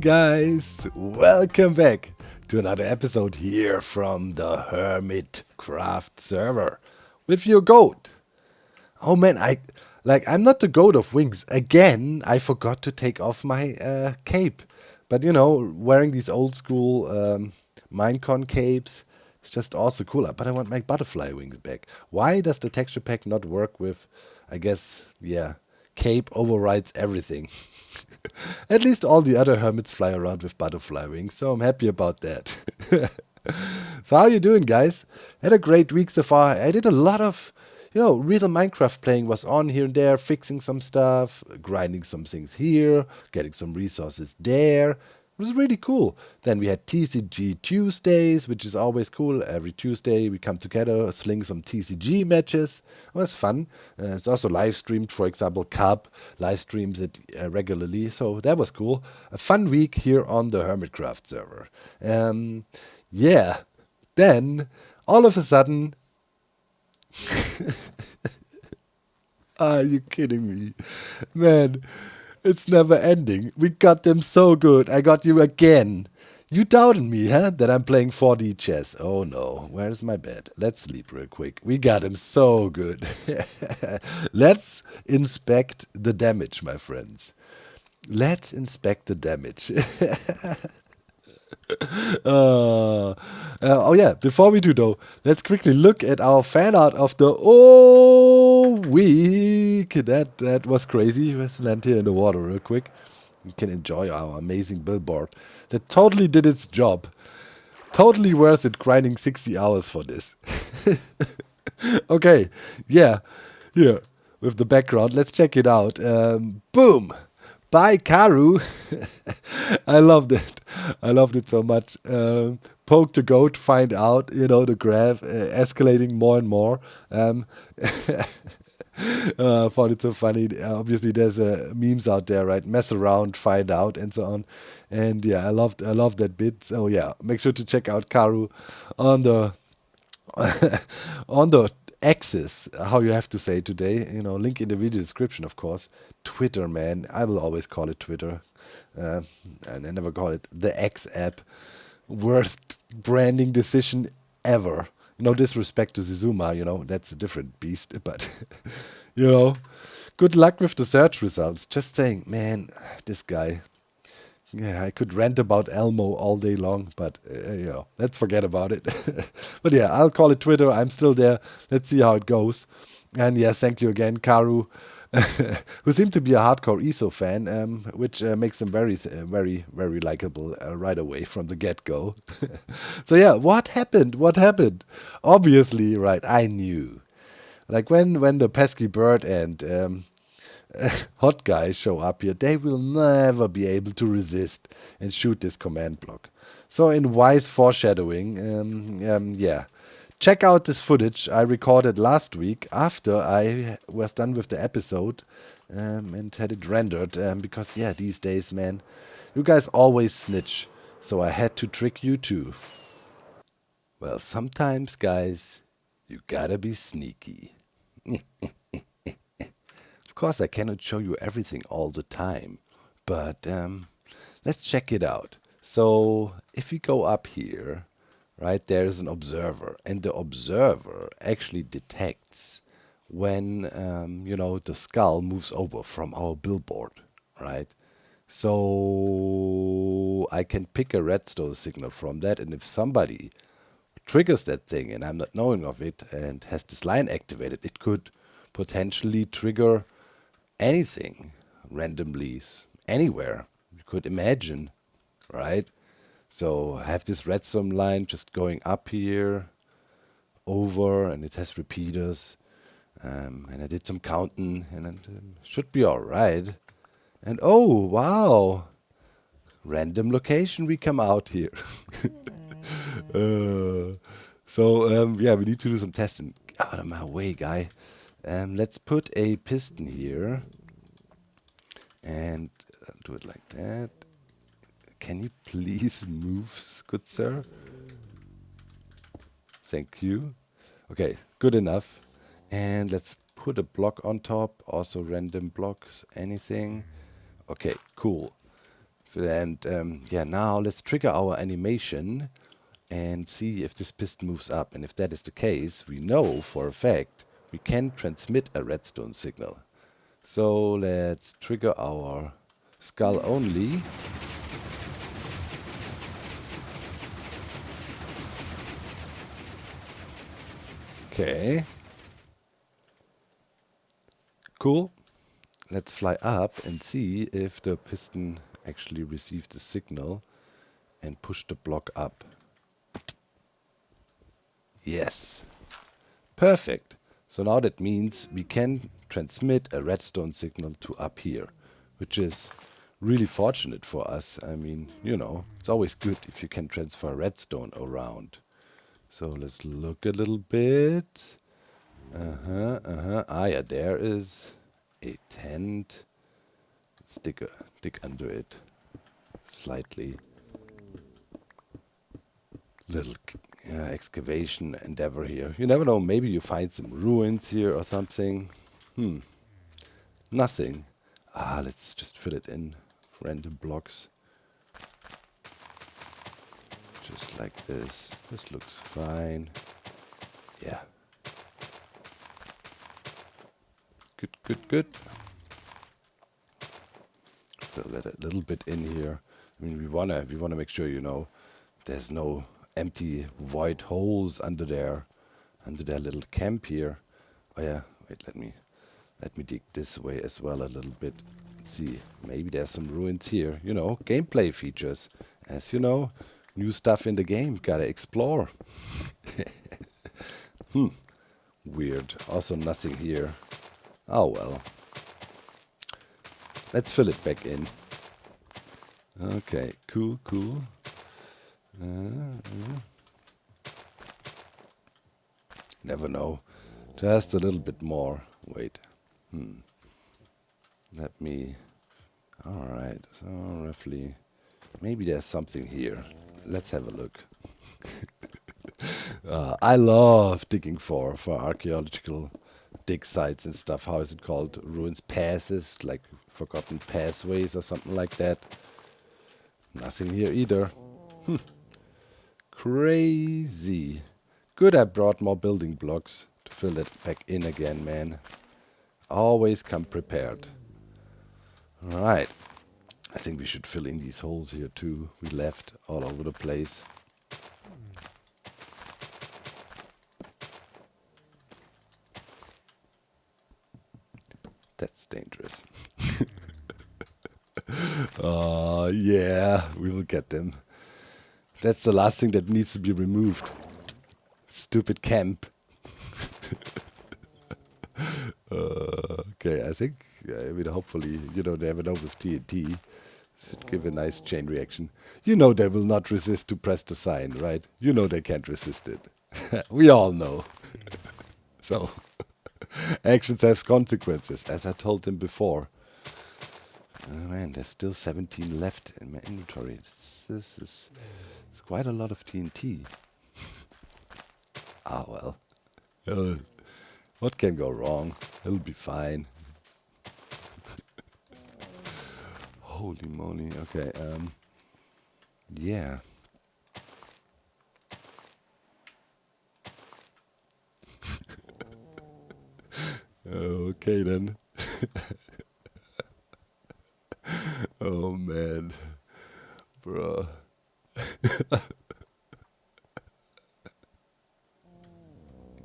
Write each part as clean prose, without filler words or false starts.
guys, welcome back to another episode here from the Hermitcraft server with your goat. Oh man, I'm not the goat of wings. Again, I forgot to take off my cape. But you know, wearing these old school Minecon capes, it's just also cool. But I want my butterfly wings back. Why does the texture pack not work with, I guess, yeah, cape overrides everything. At least all the other hermits fly around with butterfly wings, so I'm happy about that. So how you doing, guys? Had a great week so far. I did a lot of, real Minecraft playing was on here and there, fixing some stuff, grinding some things here, getting some resources there. It was really cool. Then we had TCG Tuesdays, which is always cool. Every Tuesday we come together, sling some TCG matches. It was fun. It's also live streamed, for example, Cup live streams it regularly. So that was cool. A fun week here on the Hermitcraft server. Yeah. Then, all of a sudden... Are you kidding me? Man, it's never ending. We got them so good. I got you again. You doubted me, huh? That I'm playing 4D chess. Oh no, where's my bed? Let's sleep real quick. We got him so good. Let's inspect the damage, my friends. Let's inspect the damage. Oh yeah, before we do though, let's quickly look at our fan art of the week. That was crazy. Let's land here in the water real quick. You can enjoy our amazing billboard that totally did its job. Totally worth it grinding 60 hours for this. Okay, yeah, here with the background. Let's check it out. Boom! By Karu. I loved it. I loved it so much. Poke the goat, find out, the graph escalating more and more. Found it so funny. Obviously, there's memes out there, right? Mess around, find out, and so on. And yeah, I love that bit. So yeah, make sure to check out Karu on the on the X's, how you have to say today. Link in the video description, of course. Twitter, man. I will always call it Twitter. And I never call it the X app. Worst branding decision ever. No disrespect to Zizuma, that's a different beast. But, good luck with the search results. Just saying, man, this guy. Yeah, I could rant about Elmo all day long, but, let's forget about it. But yeah, I'll call it Twitter. I'm still there. Let's see how it goes. And yes, thank you again, Karu, who seemed to be a hardcore ESO fan, which makes him very, very, very likable right away from the get-go. So yeah, what happened? What happened? Obviously, right, I knew. Like when the pesky bird and... hot guys show up here, they will never be able to resist and shoot this command block. So in wise foreshadowing, yeah, check out this footage I recorded last week after I was done with the episode and had it rendered. Because yeah, these days, man, you guys always snitch, so I had to trick you too. Well, sometimes, guys, you gotta be sneaky. Of course, I cannot show you everything all the time, but let's check it out. So if we go up here, right, there's an observer, and the observer actually detects when, the skull moves over from our billboard, right? So I can pick a redstone signal from that, and if somebody triggers that thing and I'm not knowing of it and has this line activated, it could potentially trigger anything randomly, anywhere you could imagine, right? So I have this redstone line just going up here, over, and it has repeaters. And I did some counting, and it should be all right. And oh, wow. Random location we come out here. Yeah, we need to do some testing. Out of my way, guy. Let's put a piston here and do it like that. Can you please move, good sir? Thank you. Okay, good enough. And let's put a block on top. Also random blocks, anything. Okay, cool. And yeah, now let's trigger our animation and see if this piston moves up. And if that is the case, we know for a fact we can transmit a redstone signal. So let's trigger our skull only. Okay. Cool. Let's fly up and see if the piston actually received the signal and push the block up. Yes. Perfect. So now that means we can transmit a redstone signal to up here, which is really fortunate for us. I mean, you know, it's always good if you can transfer redstone around. So let's look a little bit. Ah, yeah, there is a tent. Let's dig under it slightly. Little excavation endeavor here. You never know, maybe you find some ruins here or something. Nothing. Ah, let's just fill it in. Random blocks. Just like this. This looks fine. Yeah. Good, good, good. Fill that a little bit in here. I mean, we wanna make sure, you know, there's no empty void holes under their little camp here. Oh yeah, wait, let me dig this way as well a little bit. Let's see, maybe there's some ruins here. You know, gameplay features. As you know, new stuff in the game, gotta explore. Weird. Also nothing here. Oh well. Let's fill it back in. Okay, cool, cool. Never know. Just a little bit more. Wait. Let me... Alright, so roughly... Maybe there's something here. Let's have a look. I love digging for archaeological dig sites and stuff. How is it called? Ruins passes, like forgotten pathways or something like that. Nothing here either. Crazy. Good, I brought more building blocks to fill it back in again, man. Always come prepared. Alright. I think we should fill in these holes here too. We left all over the place. That's dangerous. Oh, yeah, we will get them. That's the last thing that needs to be removed. Stupid camp. Okay, I think, I mean, hopefully, you know, never know with TNT. Should give a nice chain reaction. You know they will not resist to press the sign, right? You know they can't resist it. We all know. So, actions have consequences, as I told them before. Oh man, there's still 17 left in my inventory. This is quite a lot of TNT. Ah well. What can go wrong? It'll be fine. Holy moly. Okay, yeah. Okay then. Oh man. Bro.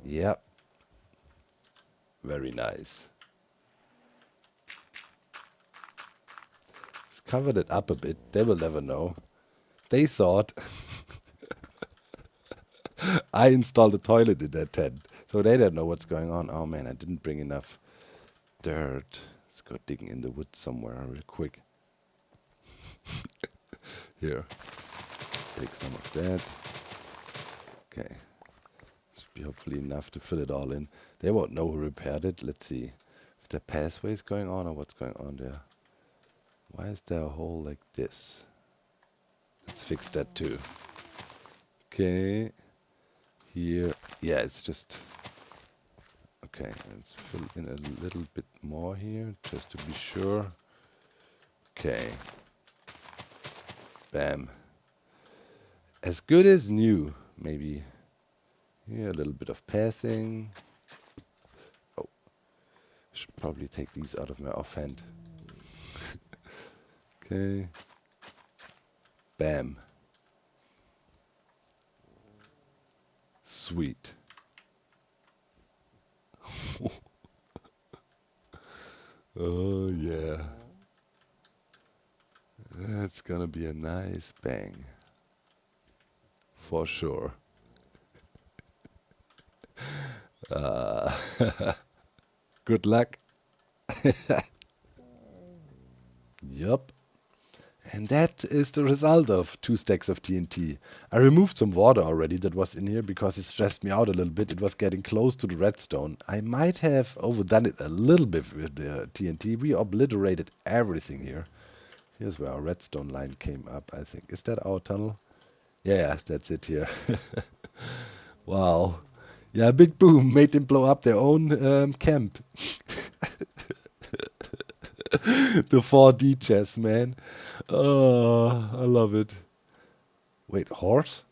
Yep. Very nice. Just covered it up a bit. They will never know. They thought I installed a toilet in that tent. So they don't know what's going on. Oh man, I didn't bring enough dirt. Let's go digging in the woods somewhere real quick. Here. Take some of that. Okay. Should be hopefully enough to fill it all in. They won't know who repaired it. Let's see if the pathway is going on or what's going on there. Why is there a hole like this? Let's fix that too. Okay. Here. Yeah, it's just... Okay, let's fill in a little bit more here, just to be sure. Okay. Bam. As good as new, maybe. Here, a little bit of pathing. Oh, should probably take these out of my offhand. Okay. Bam. Sweet. Oh, yeah. That's gonna be a nice bang. For sure. Good luck. Yup. And that is the result of 2 stacks of TNT. I removed some water already that was in here because it stressed me out a little bit. It was getting close to the redstone. I might have overdone it a little bit with the TNT. We obliterated everything here. Here's where our redstone line came up, I think. Is that our tunnel? Yeah, that's it here. Wow. Yeah, big boom made them blow up their own camp. The 4D chess, man. Oh, I love it. Wait, horse?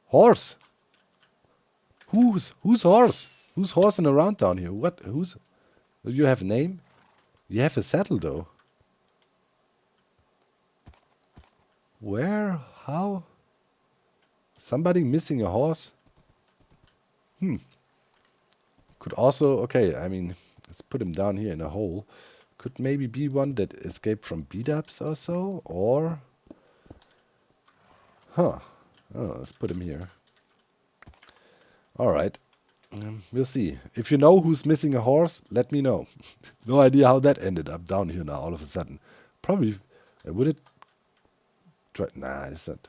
Horse? Who's horse? Who's horsing around down here? What? Who's? Do you have a name? You have a saddle though. Where? How? Somebody missing a horse? Could also, okay, I mean, let's put him down here in a hole. Could maybe be one that escaped from beat-ups or so, or... Huh. Oh, let's put him here. Alright. We'll see. If you know who's missing a horse, let me know. No idea how that ended up down here now all of a sudden. Probably, would it... Nah, it's not...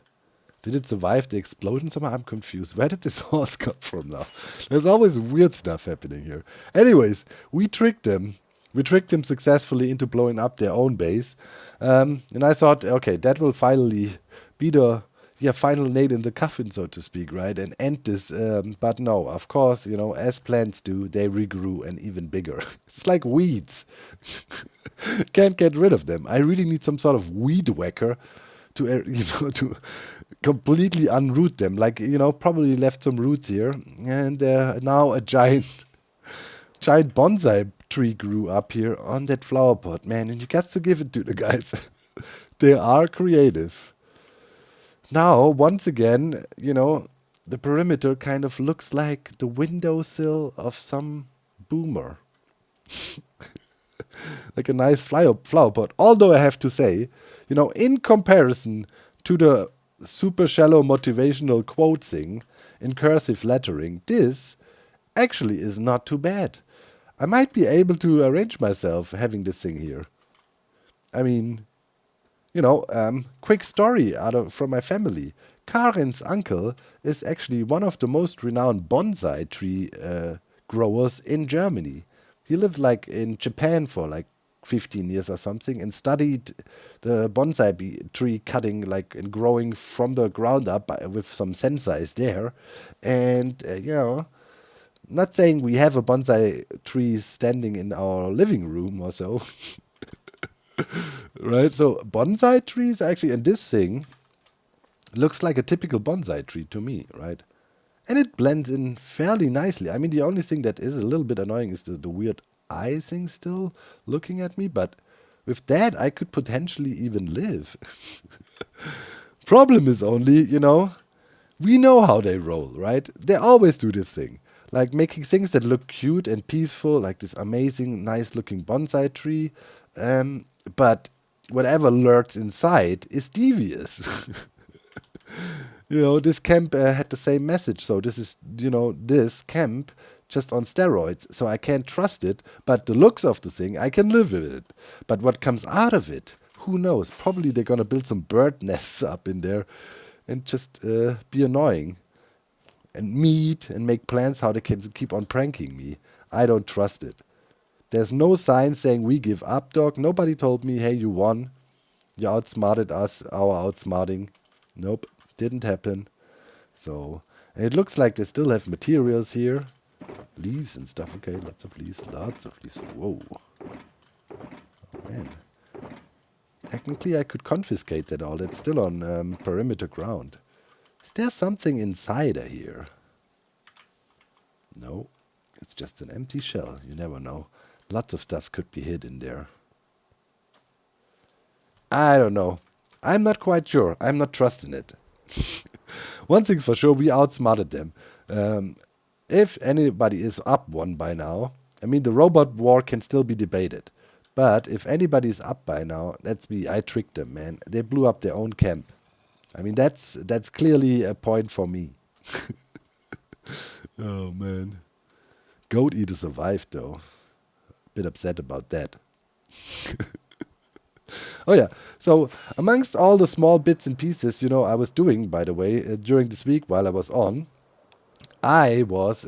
Did it survive the explosion somehow? I'm confused. Where did this horse come from now? There's always weird stuff happening here. Anyways, we tricked them. We tricked them successfully into blowing up their own base. And I thought, okay, that will finally be the final nail in the coffin, so to speak, right? And end this. But no, of course, you know, as plants do, they regrew and even bigger. It's like weeds. Can't get rid of them. I really need some sort of weed whacker to, to completely unroot them. Like, probably left some roots here. And now a giant bonsai tree grew up here on that flower pot, man. And you got to give it to the guys. They are creative. Now, once again, the perimeter kind of looks like the windowsill of some boomer. Like a nice flower pot. Although I have to say, in comparison to the super shallow motivational quote thing in cursive lettering, this actually is not too bad. I might be able to arrange myself having this thing here. I mean, quick story from my family. Karen's uncle is actually one of the most renowned bonsai tree growers in Germany. He lived in Japan for 15 years or something and studied the bonsai tree cutting and growing from the ground up with some sensei's there. And, not saying we have a bonsai tree standing in our living room or so. Right? So bonsai trees actually, and this thing looks like a typical bonsai tree to me, right? And it blends in fairly nicely. I mean, the only thing that is a little bit annoying is the weird eye thing still looking at me, but with that, I could potentially even live. Problem is only, we know how they roll, right? They always do this thing. Like making things that look cute and peaceful, like this amazing, nice-looking bonsai tree. But whatever lurks inside is devious. This camp had the same message. So this is, this camp just on steroids. So I can't trust it. But the looks of the thing, I can live with it. But what comes out of it, who knows? Probably they're going to build some bird nests up in there and just be annoying. And meet and make plans how they can keep on pranking me. I don't trust it. There's no sign saying we give up, dog. Nobody told me, hey, you won. You outsmarted us, our outsmarting. Nope, didn't happen. So, and it looks like they still have materials here. Leaves and stuff. Okay, lots of leaves. Whoa. Oh, man. That technically I could confiscate that all. That's still on perimeter ground. Is there something inside here? No, it's just an empty shell. You never know. Lots of stuff could be hid in there. I don't know. I'm not quite sure. I'm not trusting it. One thing's for sure, we outsmarted them. If anybody is up one by now, I mean, the robot war can still be debated. But if anybody's up by now, that's me. I tricked them, man. They blew up their own camp. I mean, that's clearly a point for me. Oh, man. Goat Eater survived, though. Bit upset about that. Oh, yeah. So, amongst all the small bits and pieces, I was doing, by the way, during this week while I was on, I was,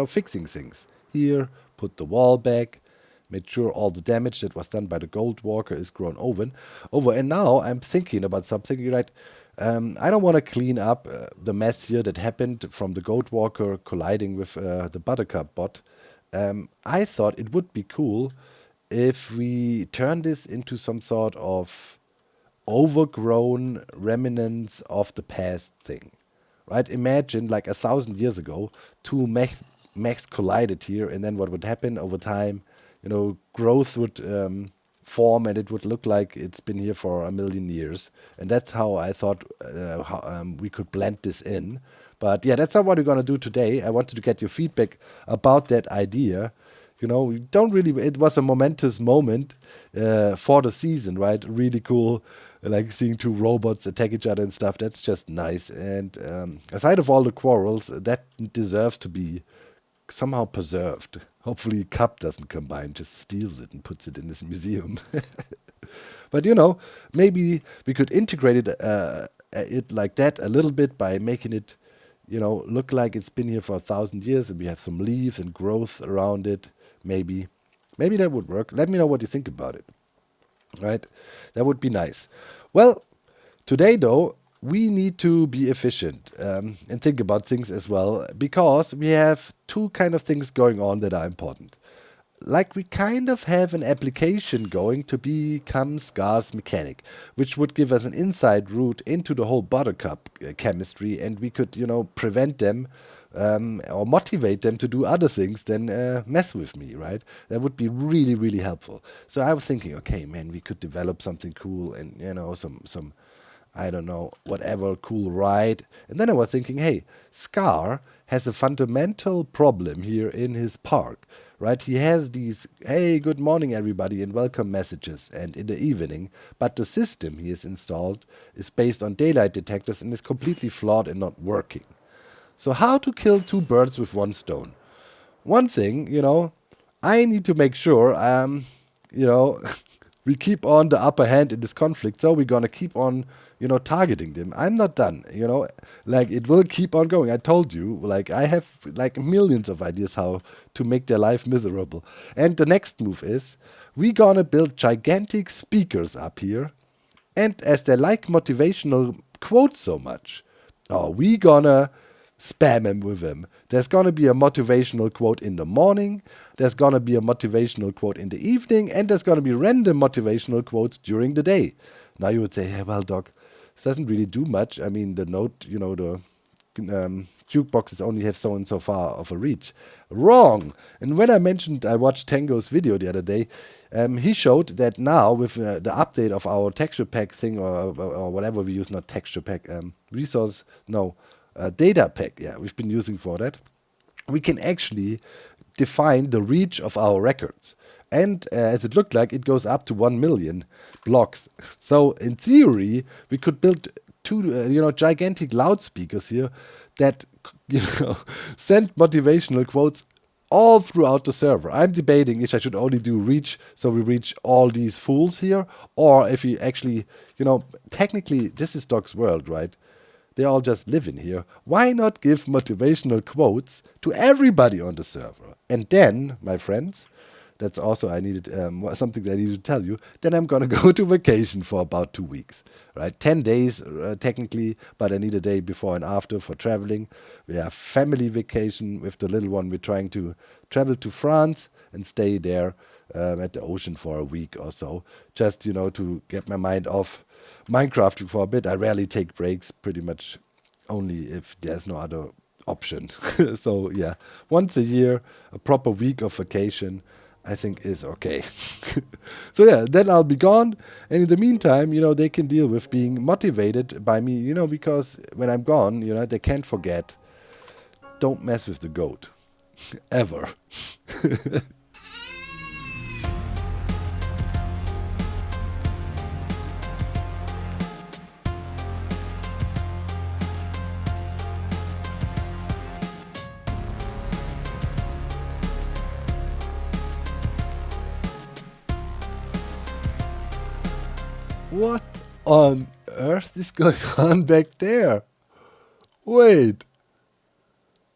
fixing things. Here, put the wall back, made sure all the damage that was done by the Gold Walker is grown over. And now I'm thinking about something, right? I don't want to clean up the mess here that happened from the Gold Walker colliding with the Buttercup bot. I thought it would be cool if we turn this into some sort of overgrown remnants of the past thing, right? Imagine like 1,000 years ago, two mechs collided here, and then what would happen over time? Growth would form, and it would look like it's been here for 1,000,000 years. And that's how I thought we could blend this in. But yeah, that's not what we're going to do today. I wanted to get your feedback about that idea. We don't really, it was a momentous moment for the season, right? Really cool, like seeing two robots attack each other and stuff. That's just nice. And aside of all the quarrels, that deserves to be somehow preserved. Hopefully Cup doesn't come by and just steals it and puts it in his museum. But maybe we could integrate it like that a little bit by making it look like it's been here for 1,000 years, and we have some leaves and growth around it. Maybe that would work. Let me know what you think about it. Right? That would be nice. Well, today though, we need to be efficient and think about things as well, because we have two kind of things going on that are important. Like, we kind of have an application going to become Scar's mechanic, which would give us an inside route into the whole Buttercup chemistry, and we could, prevent them or motivate them to do other things than mess with me, right? That would be really, really helpful. So I was thinking, okay, man, we could develop something cool and, some I don't know, whatever cool ride. And then I was thinking, hey, Scar has a fundamental problem here in his park, right? He has these, hey, good morning, everybody, and welcome messages, and in the evening, but the system he has installed is based on daylight detectors and is completely flawed and not working. So how to kill two birds with one stone? One thing, I need to make sure, we keep on the upper hand in this conflict, so we're gonna keep on, targeting them. I'm not done, like, it will keep on going. I told you, like, I have like millions of ideas how to make their life miserable. And the next move is, we're gonna build gigantic speakers up here, and as they like motivational quotes so much, we gonna spam him with them. There's gonna be a motivational quote in the morning, there's gonna be a motivational quote in the evening, and there's gonna be random motivational quotes during the day. Now you would say, hey, well, Doc, this doesn't really do much. I mean, the note, the jukeboxes only have so and so far of a reach. Wrong! And when I mentioned I watched Tango's video the other day, he showed that now with the update of our texture pack thing, or whatever we use, not texture pack, data pack, we've been using for that, we can actually define the reach of our records. And as it looked like, it goes up to 1 million blocks. So in theory, we could build two, gigantic loudspeakers here that, send motivational quotes all throughout the server. I'm debating if I should only do reach, so we reach all these fools here, or if we actually, technically, this is Doc's world, right? They all just live in here. Why not give motivational quotes to everybody on the server? And then, my friends, that's also I needed something that I needed to tell you. Then I'm gonna go to vacation for about 2 weeks, right? 10 days technically, but I need a day before and after for traveling. We have family vacation with the little one. We're trying to travel to France and stay there at the ocean for a week or so, just to get my mind off Minecraft for a bit. I rarely take breaks, pretty much only if there's no other option. So yeah, once a year, a proper week of vacation, I think is okay. So yeah, then I'll be gone, and in the meantime, they can deal with being motivated by me, because when I'm gone, they can't forget. Don't mess with the goat, ever. What on earth is going on back there? Wait.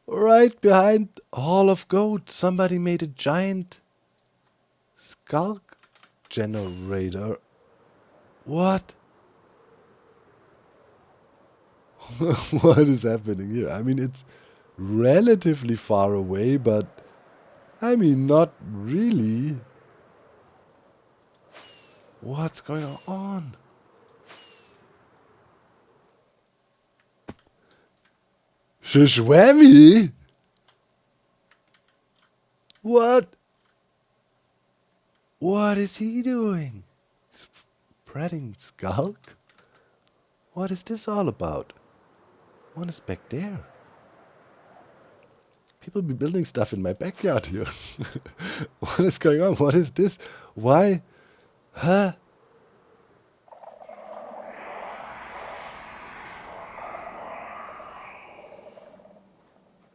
Right behind Hall of Gold, somebody made a giant Skulk generator. What? What is happening here? I mean, it's relatively far away, but I mean, not really. What's going on? Shishwami? What? What is he doing? Spreading Skulk? What is this all about? What is back there? People be building stuff in my backyard here. What is going on? What is this? Why? Huh?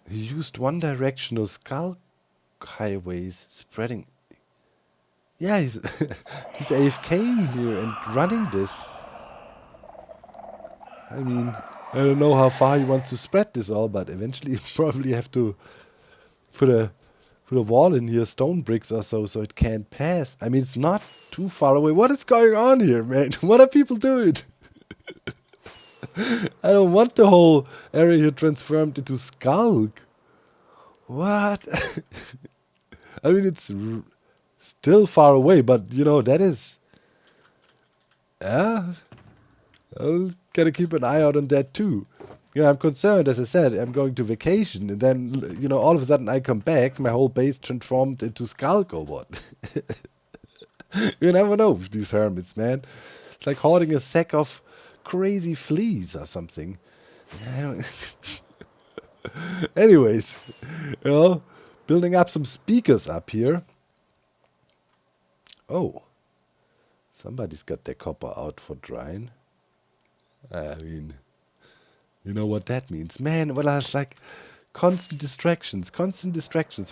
He used one-directional Skulk highways spreading. Yeah, he's he's AFKing here and running this. I mean, I don't know how far he wants to spread this all, but eventually you probably have to put a wall in here, stone bricks or so it can't pass. I mean, it's not too far away. What is going on here, man? What are people doing? I don't want the whole area here transformed into Skulk. What? I mean, it's still far away, but that is. Yeah, I'll gotta keep an eye out on that too. I'm concerned, as I said, I'm going to vacation, and then, all of a sudden I come back, my whole base transformed into Skulk or what? You never know with these hermits, man. It's like hoarding a sack of crazy fleas or something. Anyways, building up some speakers up here. Oh, somebody's got their copper out for drying. I mean, you know what that means. Man, well, I was like, constant distractions.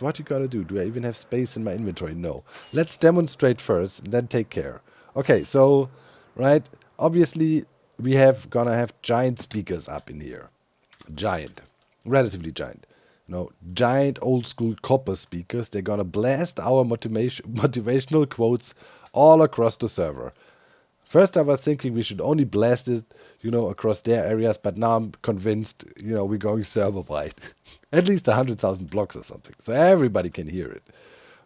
What you gonna do? Do I even have space in my inventory? No. Let's demonstrate first, and then take care. Okay, so, right, obviously, gonna have giant speakers up in here. Giant. Relatively giant. Giant old school copper speakers. They're gonna blast our motivational quotes all across the server. First, I was thinking we should only blast it, across their areas, but now I'm convinced, we're going server-wide. At least 100,000 blocks or something, so everybody can hear it,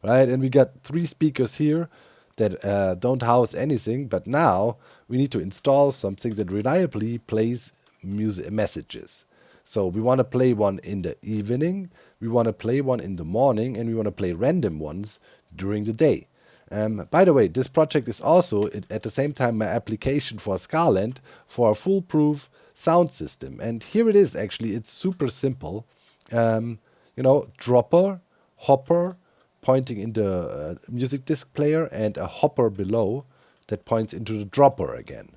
right? And we got 3 speakers here that don't house anything, but now we need to install something that reliably plays messages. So we want to play one in the evening, we want to play one in the morning, and we want to play random ones during the day. By the way, this project is also, at the same time, my application for Scarland for a foolproof sound system. And here it is, actually. It's super simple. Dropper, hopper, pointing in the music disc player, and a hopper below that points into the dropper again.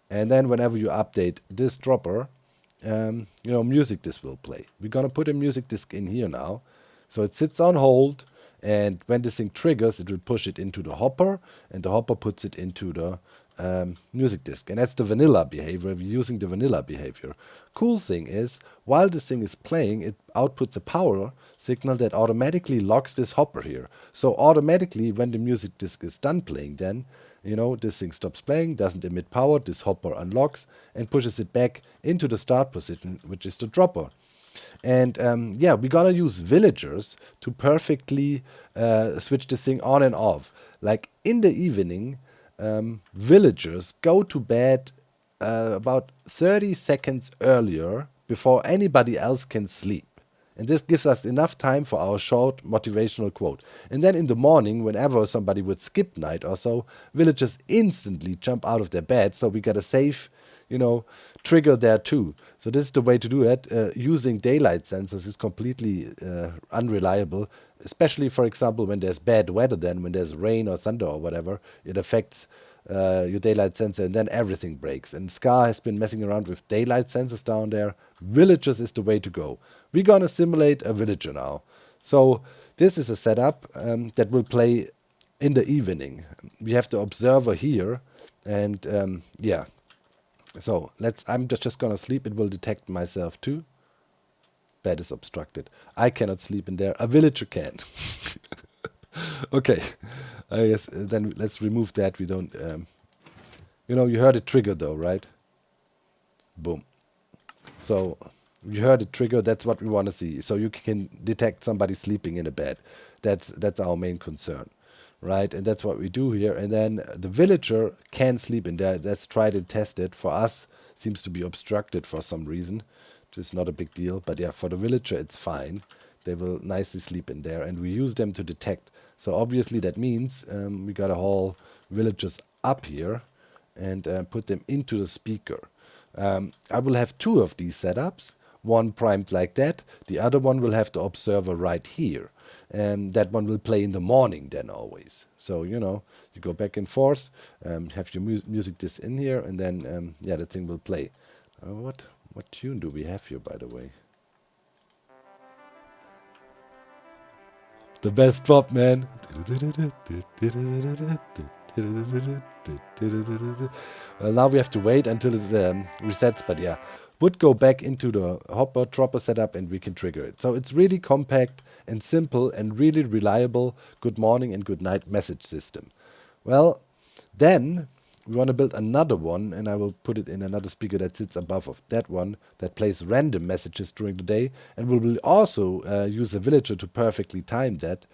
And then whenever you update this dropper, music disc will play. We're going to put a music disc in here now. So it sits on hold. And when this thing triggers, it will push it into the hopper, and the hopper puts it into the music disc. And that's the vanilla behavior. We're using the vanilla behavior. Cool thing is, while this thing is playing, it outputs a power signal that automatically locks this hopper here. So automatically, when the music disc is done playing, then, this thing stops playing, doesn't emit power, this hopper unlocks, and pushes it back into the start position, which is the dropper. And yeah, we're gonna use villagers to perfectly switch this thing on and off. Like in the evening, villagers go to bed about 30 seconds earlier before anybody else can sleep. And this gives us enough time for our short motivational quote. And then in the morning, whenever somebody would skip night or so, villagers instantly jump out of their bed. So we got a safe, trigger there too. So this is the way to do it. Using daylight sensors is completely unreliable, especially, for example, when there's bad weather. Then when there's rain or thunder or whatever, it affects your daylight sensor, and then everything breaks. And Scar has been messing around with daylight sensors down there. Villagers is the way to go. We're gonna simulate a villager now. So this is a setup that will play in the evening. We have the observer here, and yeah. So I'm just gonna sleep. It will detect myself too. Bed is obstructed. I cannot sleep in there. A villager can. Okay. I guess then let's remove that. We don't. You heard it trigger though, right? Boom. So you heard it trigger. That's what we want to see. So you can detect somebody sleeping in a bed. That's our main concern, right? And that's what we do here. And then the villager can sleep in there. That's tried and tested. For us, seems to be obstructed for some reason. Which is not a big deal. But yeah, for the villager, it's fine. They will nicely sleep in there, and we use them to detect. So obviously that means we got to haul villagers up here and put them into the speaker. I will have two of these setups, one primed like that, the other one will have the observer right here. And that one will play in the morning then always. So, you go back and forth, have your music disc in here, and then, yeah, the thing will play. What tune do we have here, by the way? The best drop, man. Well, now we have to wait until it resets, but yeah, would go back into the hopper dropper setup and we can trigger it. So it's really compact and simple and really reliable good morning and good night message system. Well, then we want to build another one, and I will put it in another speaker that sits above of that one that plays random messages during the day, and we will also use a villager to perfectly time that.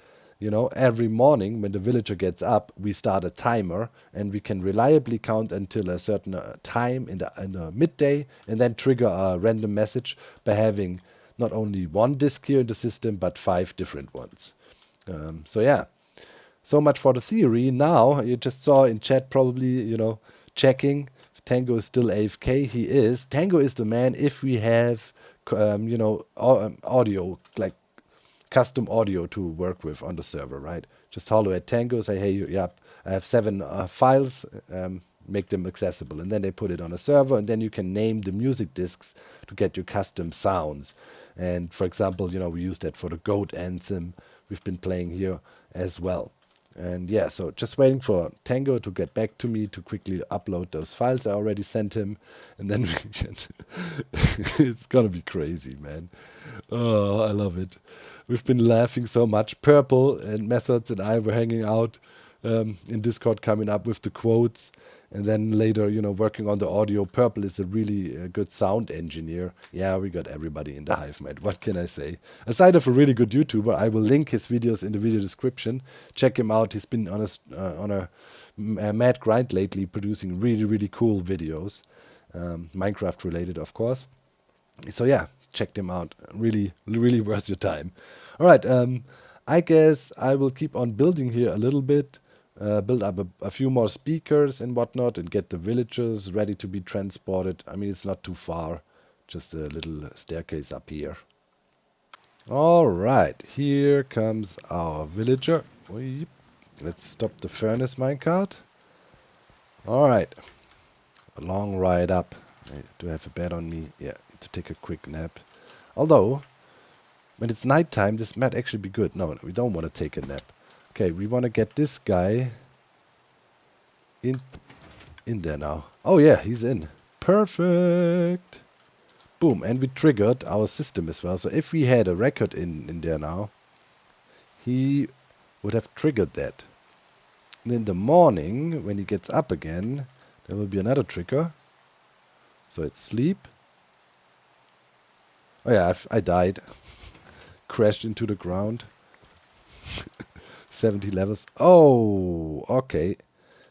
Every morning when the villager gets up, we start a timer, and we can reliably count until a certain time in the midday, and then trigger a random message by having not only one disk here in the system, but 5 different ones. So yeah. So much for the theory. Now, you just saw in chat probably, checking if Tango is still AFK. He is. Tango is the man if we have, audio, like custom audio to work with on the server, right? Just holler at Tango, say, hey, yep, I have 7 files, make them accessible. And then they put it on a server, and then you can name the music discs to get your custom sounds. And for example, we use that for the Goat Anthem we've been playing here as well. And yeah, so just waiting for Tango to get back to me to quickly upload those files I already sent him, and then we can it's gonna be crazy, man. Oh, I love it. We've been laughing so much. Purple and Methods and I were hanging out in Discord, coming up with the quotes, and then later, working on the audio. Purple is a really good sound engineer. Yeah, we got everybody in the Hivemind. What can I say? Aside of a really good YouTuber, I will link his videos in the video description. Check him out. He's been on a mad grind lately, producing really, really cool videos. Minecraft related, of course. So yeah, check them out. Really, really worth your time. All right, I guess I will keep on building here a little bit. Build up a few more speakers and whatnot, and get the villagers ready to be transported. I mean, it's not too far, just a little staircase up here. All right, here comes our villager. Let's stop the furnace minecart. All right, a long ride up. Do I have a bed on me? Yeah, need to take a quick nap. Although, when it's nighttime, this might actually be good. No, we don't want to take a nap. Okay, we want to get this guy in there now. Oh yeah, he's in. Perfect. Boom, and we triggered our system as well. So if we had a record in there now, he would have triggered that. And in the morning, when he gets up again, there will be another trigger. So it's sleep. Oh yeah, I died. Crashed into the ground. 70 levels. Oh, okay.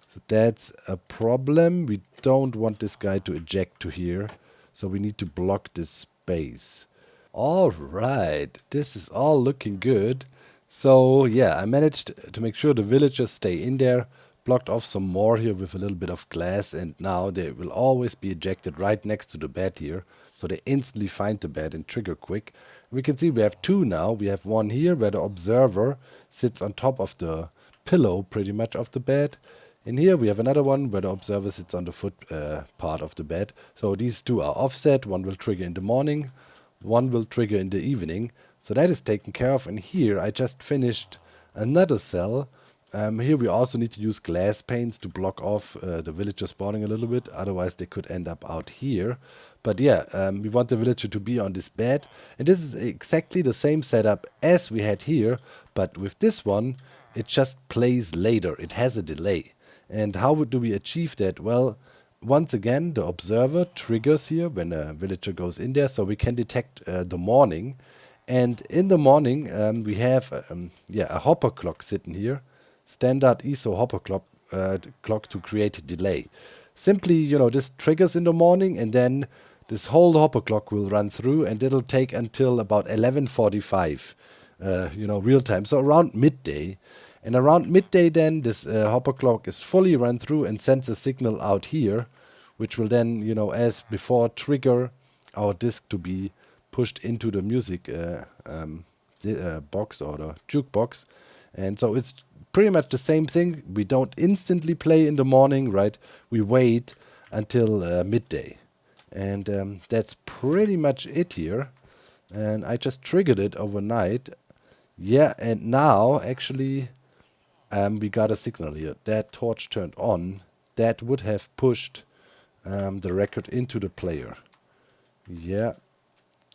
So that's a problem. We don't want this guy to eject to here. So we need to block this space. All right. This is all looking good. So yeah, I managed to make sure the villagers stay in there. Blocked off some more here with a little bit of glass. And now they will always be ejected right next to the bed here. So they instantly find the bed and trigger quick. We can see we have two now. We have one here where the observer sits on top of the pillow pretty much of the bed. And here we have another one where the observer sits on the foot part of the bed. So these two are offset. One will trigger in the morning, one will trigger in the evening. So that is taken care of. And here I just finished another cell. Here we also need to use glass panes to block off the villager spawning a little bit. Otherwise they could end up out here. But yeah, we want the villager to be on this bed. And this is exactly the same setup as we had here. But with this one, it just plays later. It has a delay. And how do we achieve that? Well, once again, the observer triggers here when a villager goes in there, so we can detect the morning. And in the morning, we have a hopper clock sitting here, standard ISO hopper clock to create a delay. Simply, this triggers in the morning, and then this whole hopper clock will run through, and it'll take until about 11:45, real time, so around midday. And around midday then, this hopper clock is fully run through and sends a signal out here, which will then, as before, trigger our disk to be pushed into the music box or the jukebox. And so it's pretty much the same thing. We don't instantly play in the morning, right? We wait until midday. And that's pretty much it here. And I just triggered it overnight. Yeah, and now actually we got a signal here. That torch turned on. That would have pushed the record into the player. Yeah,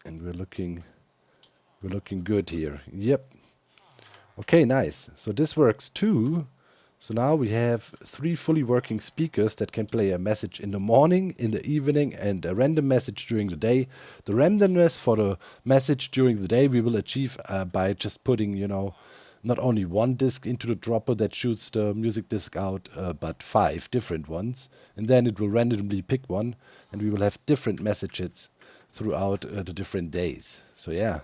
and we're looking good here. Yep. Okay, nice. So this works too. So now we have 3 fully working speakers that can play a message in the morning, in the evening, and a random message during the day. The randomness for the message during the day we will achieve by just putting, not only one disc into the dropper that shoots the music disc out, but 5 different ones. And then it will randomly pick one, and we will have different messages throughout the different days. So yeah,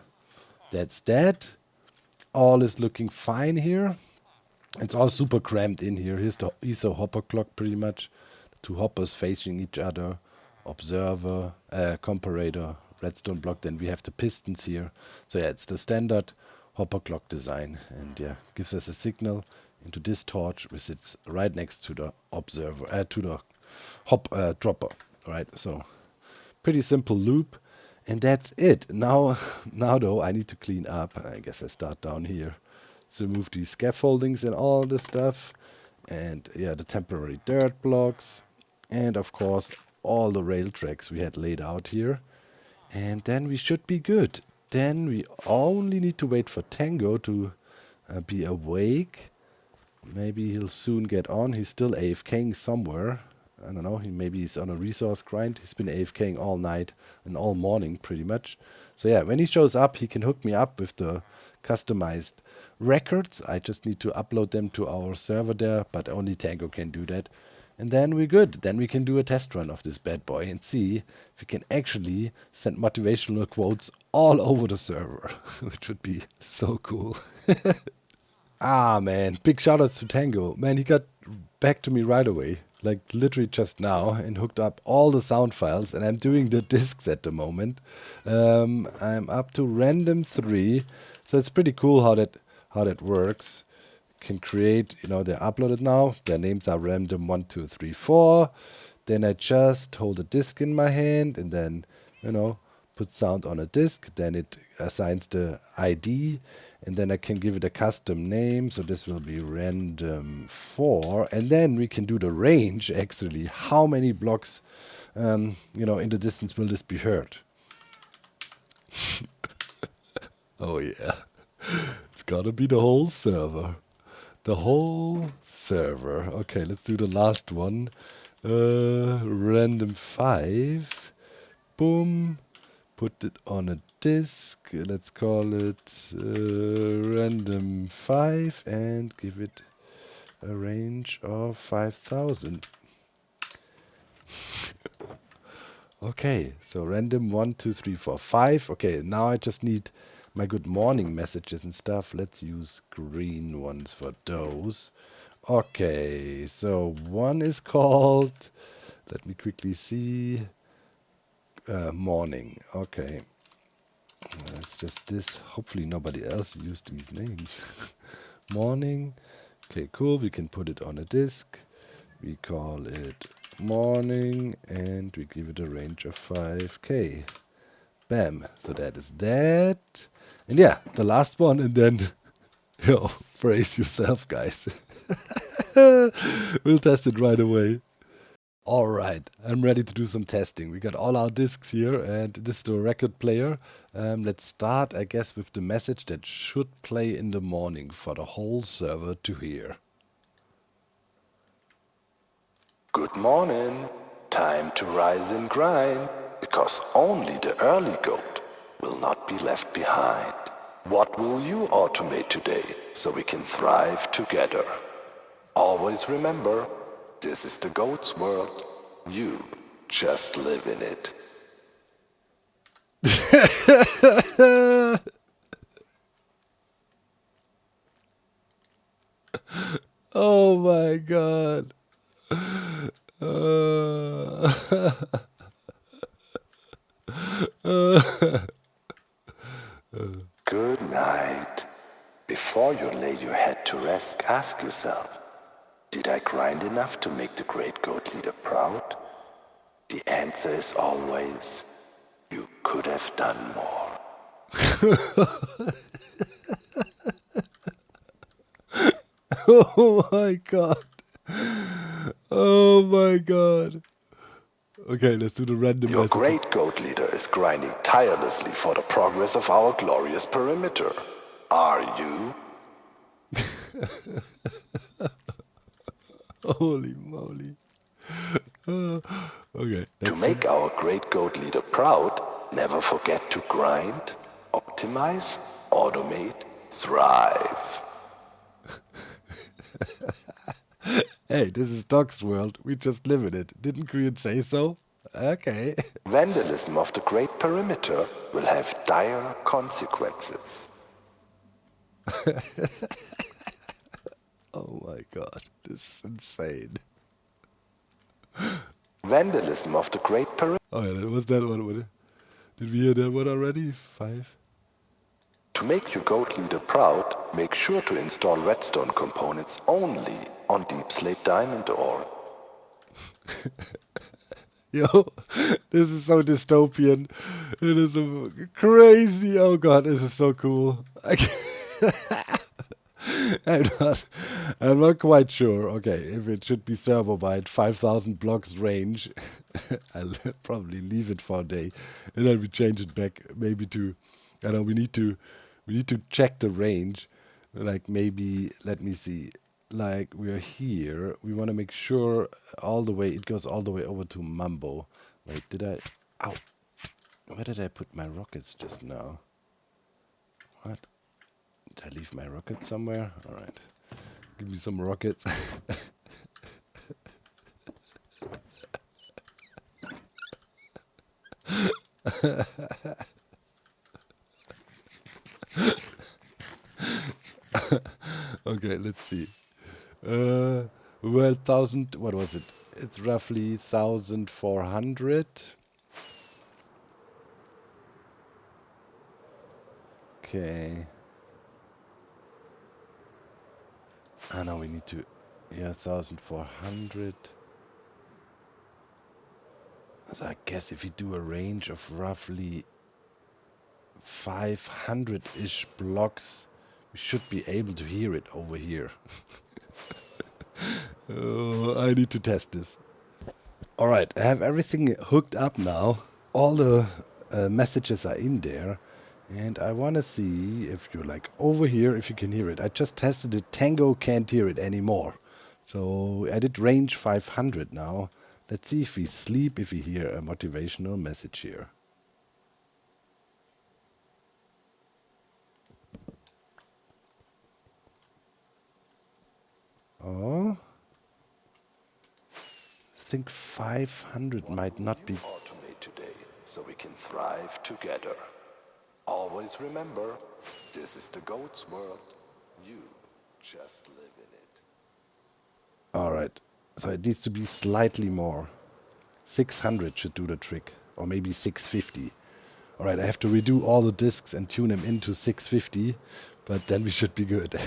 that's that. All is looking fine here. It's all super cramped in here. Here's the ether hopper clock pretty much. 2 hoppers facing each other. Observer, comparator, redstone block. Then we have the pistons here. So yeah, it's the standard hopper clock design. And yeah, gives us a signal into this torch, which sits right next to the observer, to the dropper. Right, so pretty simple loop. And that's it. Now though, I need to clean up. I guess I start down here. So remove these scaffoldings and all this stuff. And yeah, the temporary dirt blocks. And of course, all the rail tracks we had laid out here. And then we should be good. Then we only need to wait for Tango to be awake. Maybe he'll soon get on. He's still AFKing somewhere. I don't know, maybe he's on a resource grind. He's been AFKing all night and all morning pretty much. So yeah, when he shows up, he can hook me up with the customized records. I just need to upload them to our server there, but only Tango can do that. And then we're good. Then we can do a test run of this bad boy and see if we can actually send motivational quotes all over the server, which would be so cool. Ah, man, big shout outs to Tango. Man, he got back to me right away, like literally just now, and hooked up all the sound files, and I'm doing the discs at the moment. I'm up to random 3, so it's pretty cool how that works. Can create, they're uploaded now. Their names are random 1, 2, 3, 4. Then I just hold a disc in my hand and then, put sound on a disc. Then it assigns the ID, and then I can give it a custom name. So this will be random 4, and then we can do the range. Actually, how many blocks, in the distance will this be heard? Oh yeah, it's gotta be the whole server. The whole server. Okay, let's do the last one. Random 5. Boom. put it on a disk. Let's call it random 5 and give it a range of 5,000. Okay, so random 1, 2, 3, 4, 5. Okay, now I just need my good morning messages and stuff. Let's use green ones for those. Okay, so one is called, let me quickly see, morning. Okay, it's just this. Hopefully nobody else used these names. Morning. Okay, cool. We can put it on a disk. We call it morning and we give it a range of 5k. Bam. So that is that. And yeah, the last one, and then brace yourself, guys. We'll test it right away. All right, I'm ready to do some testing. We got all our discs here, and this is the record player. Let's start, I guess, with the message that should play in the morning for the whole server to hear. Good morning. Time to rise and grind, because only the early goat will not be left behind. What will you automate today so we can thrive together? Always remember, this is the goat's world. You just live in it. Oh my god. Good night. Before you lay your head to rest, ask yourself, did I grind enough to make the great goat leader proud? The answer is always, you could have done more. Oh my god. Oh my god. Okay, let's do the random Your messages. great goat leader is grinding tirelessly for the progress of our glorious perimeter. Are you? Holy moly. Okay. To make our great goat leader proud, never forget to grind, optimize, automate, thrive. Hey, this is Dog's world. We just live in it. Didn't Korean say so? Okay. Vandalism of the great perimeter will have dire consequences. Oh my god. This is insane. Vandalism of the great perimeter. Oh yeah, that was that one. Did we hear that one already? 5? To make your goat leader proud, make sure to install redstone components only on deep slate diamond ore. Yo, this is so dystopian. It is so crazy. Oh god, this is so cool. I'm not quite sure. Okay, if it should be server wide, 5,000 blocks range, I'll probably leave it for a day, and then we change it back. Maybe to, I know we need to check the range. Like maybe, let me see. Like we're here, we want to make sure it goes all the way over to Mambo. Wait, ow, where did I put my rockets just now? What? Did I leave my rockets somewhere? All right, give me some rockets. Okay, let's see. Well, 1,000, what was it? It's roughly 1,400. Okay. I know we need to, 1,400. So I guess if we do a range of roughly 500-ish blocks, we should be able to hear it over here. Oh, I need to test this. Alright, I have everything hooked up now. All the messages are in there. And I want to see if you're like over here, if you can hear it. I just tested it. Tango can't hear it anymore. So I did range 500 now. Let's see if we sleep, if we hear a motivational message here. Oh, I think 500 might not be. Automate today so we can thrive together. Always remember, this is the goat's world. You just live in it. All right. So it needs to be slightly more. 600 should do the trick. Or maybe 650. All right, I have to redo all the discs and tune them into 650. But then we should be good.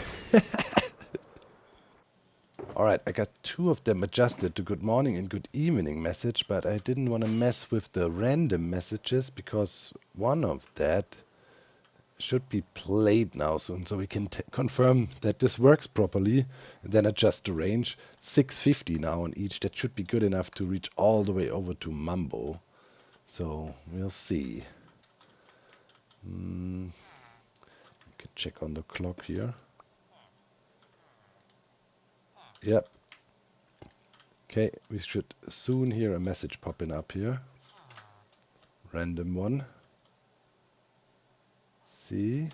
All right, I got 2 of them adjusted to good morning and good evening message. But I didn't want to mess with the random messages because one of that should be played now soon, so we can confirm that this works properly and then adjust the range. 650 now on each. That should be good enough to reach all the way over to Mambo. So we'll see. You can check on the clock here. Yep. Okay, we should soon hear a message popping up here. Random one. See?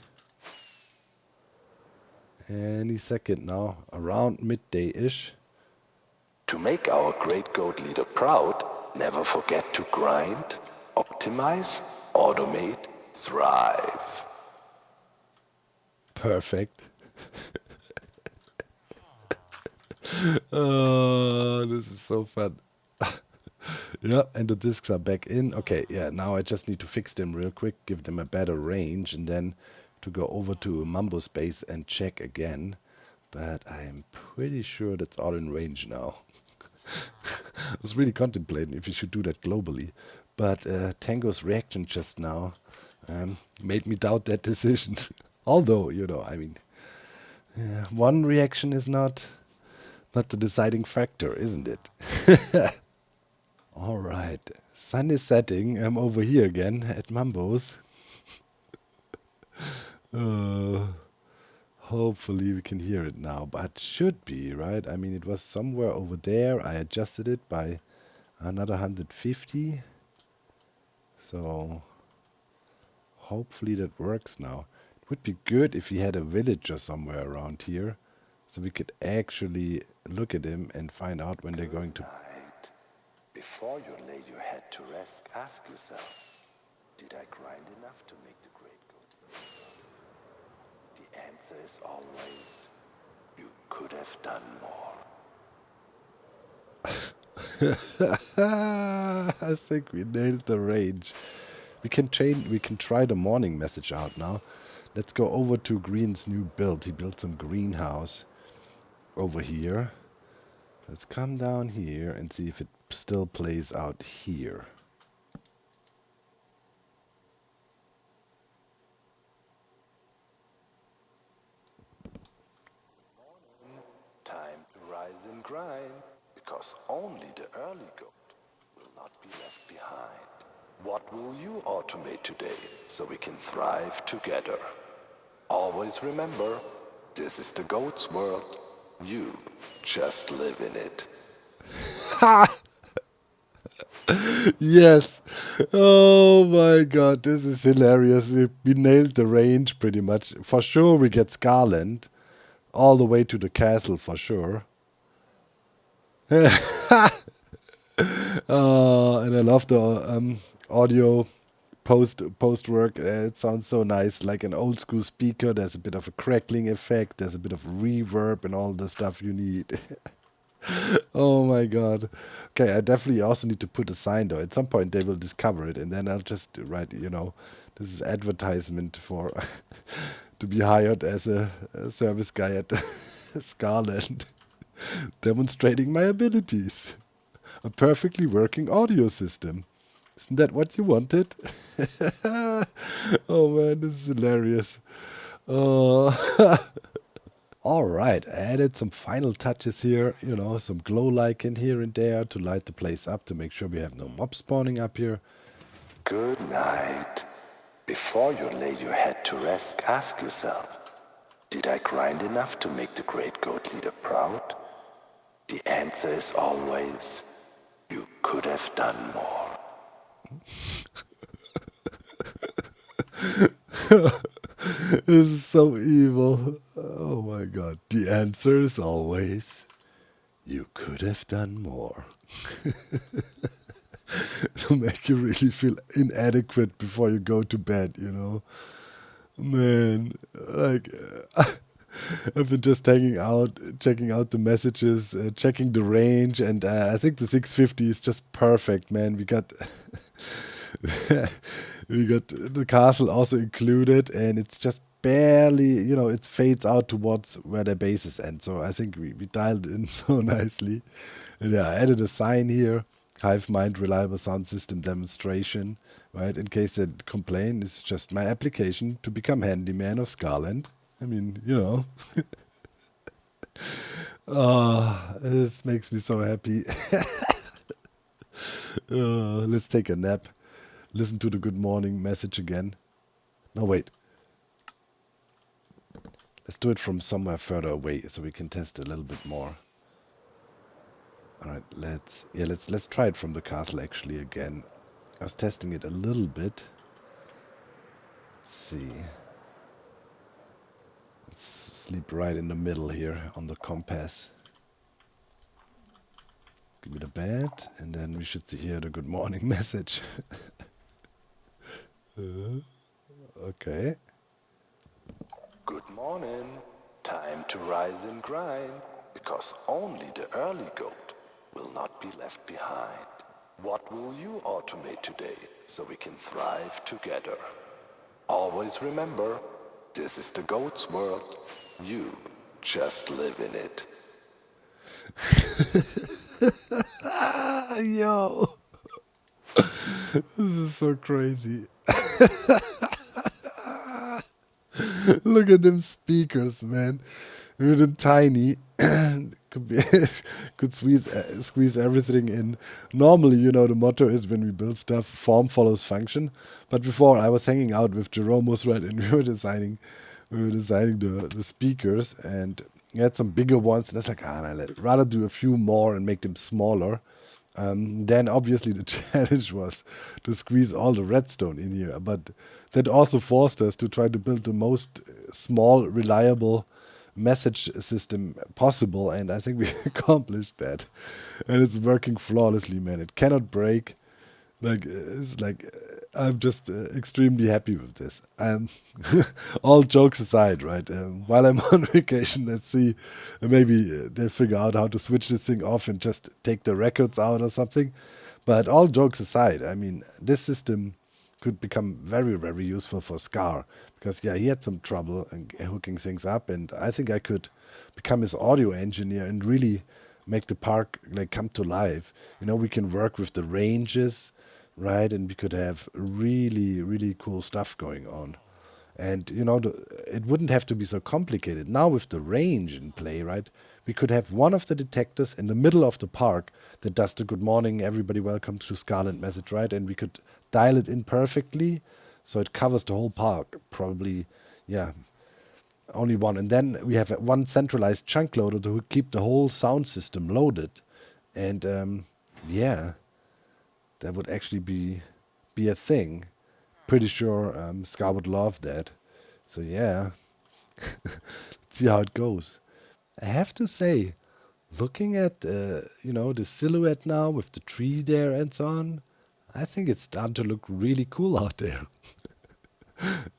Any second now, around midday-ish. To make our great goat leader proud, never forget to grind, optimize, automate, thrive. Perfect. Oh, this is so fun. Yeah, and the discs are back in. Okay, yeah, now I just need to fix them real quick, give them a better range, and then to go over to Mambo Space and check again. But I'm pretty sure that's all in range now. I was really contemplating if you should do that globally. But Tango's reaction just now made me doubt that decision. Although, I mean, one reaction is not the deciding factor, isn't it? All right, sun is setting. I'm over here again at Mambo's. Hopefully we can hear it now, but should be, right? I mean, it was somewhere over there. I adjusted it by another 150. So hopefully that works now. It would be good if he had a villager somewhere around here, so we could actually look at him and find out when they're going to. Night. Before you lay your head to rest, ask yourself, did I grind enough to make the great goat? The answer is always, you could have done more. I think we nailed the range. We can try the morning message out now. Let's go over to Green's new build. He built some greenhouse over here. Let's come down here and see if it still plays out here. Time to rise and grind, because only the early goat will not be left behind. What will you automate today so we can thrive together? Always remember, this is the goat's world. You just live in it. Yes. Oh my god, this is hilarious. We nailed the range pretty much. For sure we get Scarland. All the way to the castle for sure. And I love the audio post work. It sounds so nice, like an old school speaker. There's a bit of a crackling effect. There's a bit of reverb and all the stuff you need. Oh my god. Okay, I definitely also need to put a sign though. At some point they will discover it, and then I'll just write, this is advertisement for to be hired as a service guy at Scarland, demonstrating my abilities. A perfectly working audio system. Isn't that what you wanted? Oh man, this is hilarious. All right, I added some final touches here, some glow lichen here and there to light the place up to make sure we have no mobs spawning up here. Good night. Before you lay your head to rest, ask yourself, did I grind enough to make the great goat leader proud? The answer is always, you could have done more. This is so evil. Oh my god. The answer is always, you could have done more. To make you really feel inadequate before you go to bed, you know. Man, like, I've been just hanging out, checking out the messages, checking the range, and I think the 650 is just perfect, man. We got we got the castle also included, and it's just barely, you know, it fades out towards where their bases end. So I think we dialed in so nicely. And yeah, I added a sign here. Hivemind reliable sound system demonstration, right? In case they complain, it's just my application to become handyman of Scarland. I mean, you know, it makes me so happy. Let's take a nap. Listen to the good morning message again. No, wait. Let's do it from somewhere further away so we can test a little bit more. All right, let's try it from the castle actually again. I was testing it a little bit. Let's see. Let's sleep right in the middle here on the compass. Give me the bed, and then we should hear the good morning message. Okay. Good morning. Time to rise and grind, because only the early goat will not be left behind. What will you automate today so we can thrive together? Always remember, this is the goat's world. You just live in it. Yo, this is so crazy. Look at them speakers, man. They're tiny. could be could squeeze everything in. Normally, you know, the motto is when we build stuff, form follows function. But before, I was hanging out with Jeromus, right, and we were designing the speakers, and we had some bigger ones, and it's like, I'd rather do a few more and make them smaller. Then obviously the challenge was to squeeze all the redstone in here, but that also forced us to try to build the most small, reliable message system possible, and I think we accomplished that. And it's working flawlessly, man. It cannot break. I'm just extremely happy with this. All jokes aside, right? While I'm on vacation, let's see, maybe they figure out how to switch this thing off and just take the records out or something. But all jokes aside, I mean, this system could become very, very useful for Scar, because yeah, he had some trouble hooking things up, and I think I could become his audio engineer and really make the park like come to life. You know, we can work with the ranges, right? And we could have really, really cool stuff going on. And, you know, it wouldn't have to be so complicated. Now with the range in play, right? We could have one of the detectors in the middle of the park that does the good morning, everybody welcome to Scarlet message, right? And we could dial it in perfectly so it covers the whole park. Probably, yeah, only one. And then we have one centralized chunk loader to keep the whole sound system loaded. And, yeah, that would actually be a thing. Pretty sure Scar would love that. So yeah, let's see how it goes. I have to say, looking at you know, the silhouette now with the tree there and so on, I think it's starting to look really cool out there.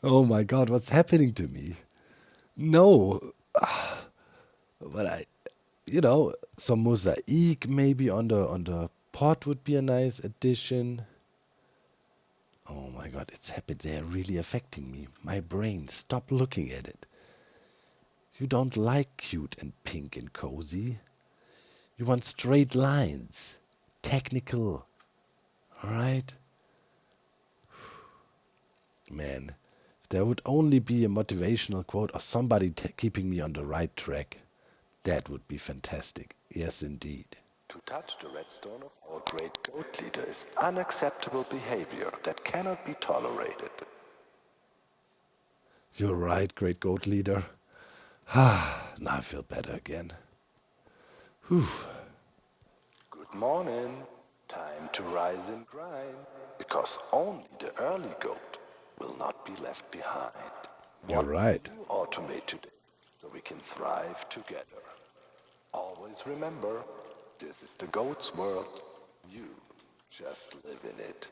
Oh my God, what's happening to me? No, but you know, some mosaic maybe on the pot would be a nice addition. Oh my God, it's happened. They're really affecting me. My brain, stop looking at it. You don't like cute and pink and cozy. You want straight lines, technical, alright? Man, if there would only be a motivational quote or somebody keeping me on the right track, that would be fantastic. Yes, indeed. To touch the redstone of our great goat leader is unacceptable behavior that cannot be tolerated. You're right, great goat leader. Now I feel better again. Whew. Good morning. Time to rise and grind, because only the early goat will not be left behind. You're What right. will you automate today so we can thrive together? Always remember, this is the goat's world. You just live in it.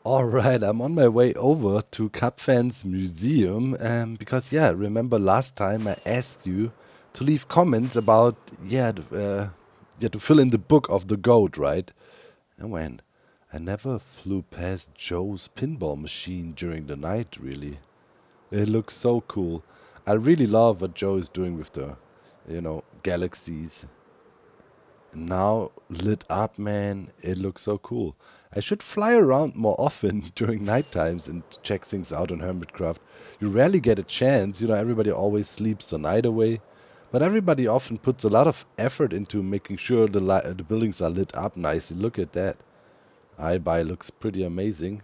All right, I'm on my way over to Kapfan's museum because, yeah, remember last time I asked you to leave comments about, to fill in the book of the goat, right? And when I never flew past Joe's pinball machine during the night, really. It looks so cool. I really love what Joe is doing with the, galaxies. Now lit up, man. It looks so cool. I should fly around more often during night times and check things out on Hermitcraft. You rarely get a chance, everybody always sleeps the night away. But everybody often puts a lot of effort into making sure the buildings are lit up nicely. Look at that. iBuy looks pretty amazing.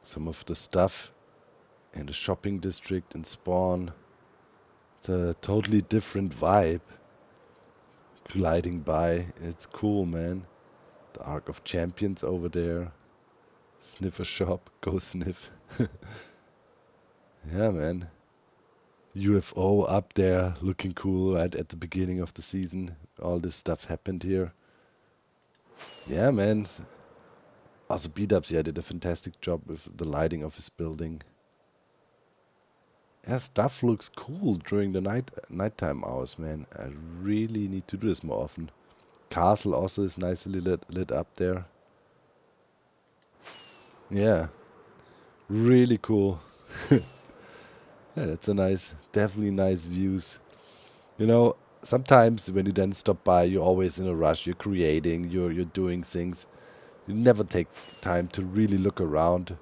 Some of the stuff in the shopping district in Spawn. It's a totally different vibe. Gliding by. It's cool, man. The Arc of Champions over there. Sniffer shop. Go sniff. Yeah, man. UFO up there. Looking cool right at the beginning of the season. All this stuff happened here. Yeah, man. Also, Beat-Ups, did a fantastic job with the lighting of his building. Yeah, stuff looks cool during the nighttime hours, man. I really need to do this more often. Castle also is nicely lit up there. Yeah, really cool. Yeah, that's definitely nice views. Sometimes when you then stop by, you're always in a rush. You're creating, you're doing things. You never take time to really look around.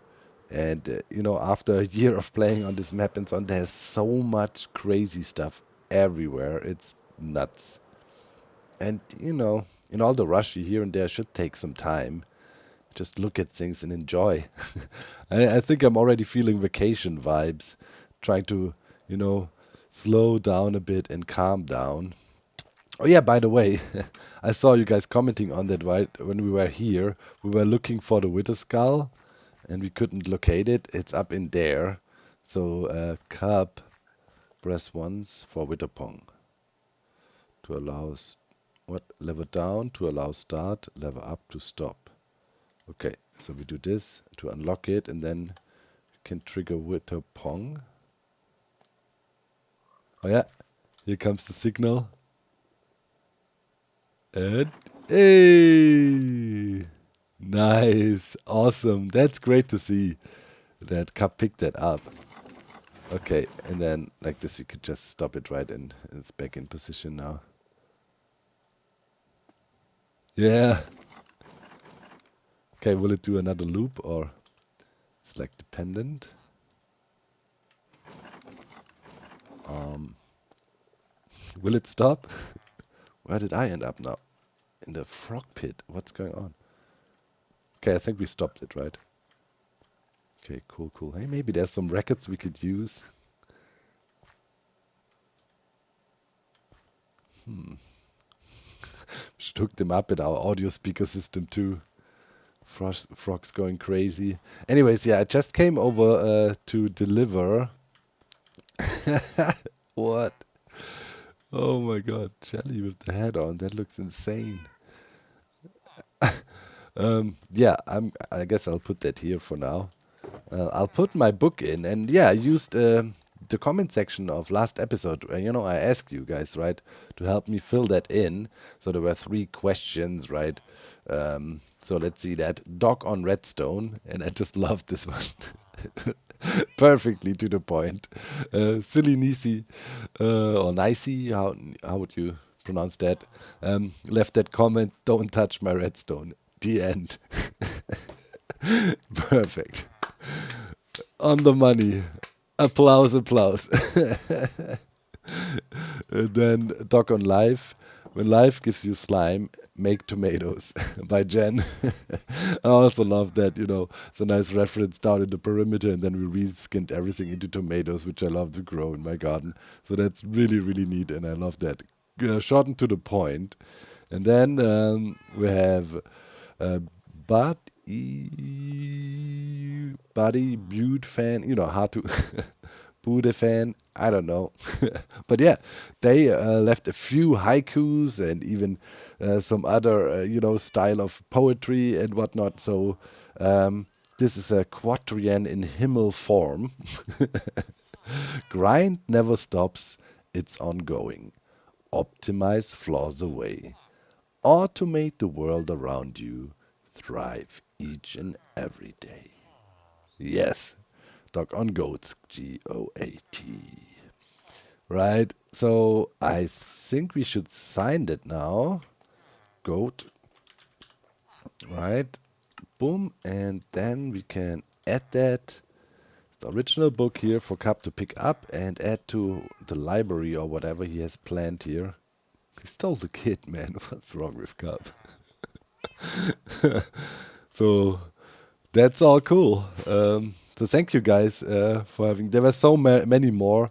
And after a year of playing on this map and so on, there's so much crazy stuff everywhere. It's nuts. And in all the rush you here and there, should take some time. Just look at things and enjoy. I think I'm already feeling vacation vibes, trying to, slow down a bit and calm down. Oh yeah, by the way, I saw you guys commenting on that, right? When we were here, we were looking for the Wither Skull, and we couldn't locate it. It's up in there. So, cup, press once for Wither Pong to allow lever down to allow start, lever up to stop. Okay, so we do this to unlock it, and then we can trigger Wither Pong. Oh yeah, here comes the signal. And hey, nice, awesome. That's great to see that Cup picked that up. Okay, and then like this we could just stop it right and it's back in position now. Yeah. Okay, will it do another loop or select dependent? Will it stop? Where did I end up now? In the frog pit. What's going on? Okay, I think we stopped it, right? Okay, cool. Hey, maybe there's some records we could use. Should hook them up in our audio speaker system too. Frogs going crazy. Anyways, I just came over to deliver. What? Oh my god, Jelly with the head on. That looks insane. I guess I'll put that here for now. I'll put my book in, and I used the comment section of last episode. I asked you guys, right, to help me fill that in. So there were 3 questions, right? So let's see that. Dog on redstone, and I just loved this one. Perfectly to the point. Silly Nisi, or Nicey, how would you pronounce that? Left that comment, don't touch my redstone. The end. Perfect. On the money. Applause. And then Doc on Life. When life gives you slime, make tomatoes by Jen. I also love that, it's a nice reference down in the perimeter, and then we reskinned everything into tomatoes, which I love to grow in my garden. So that's really, really neat, and I love that. Short and to the point. And then we have Buddy Butte fan, hard to Bude fan. I don't know. But yeah, they left a few haikus and even some other, style of poetry and whatnot. So this is a quatrian in Himmel form. Grind never stops, it's ongoing. Optimize flaws away. Automate the world around you. Thrive each and every day. Yes, Dog on Goats, Goat. Right, so I think we should sign that now. Goat, right? Boom, and then we can add that the original book here for Cap to pick up and add to the library or whatever he has planned here. He stole the kid, man. What's wrong with Cap? So that's all cool. So thank you guys for having. There were so many more.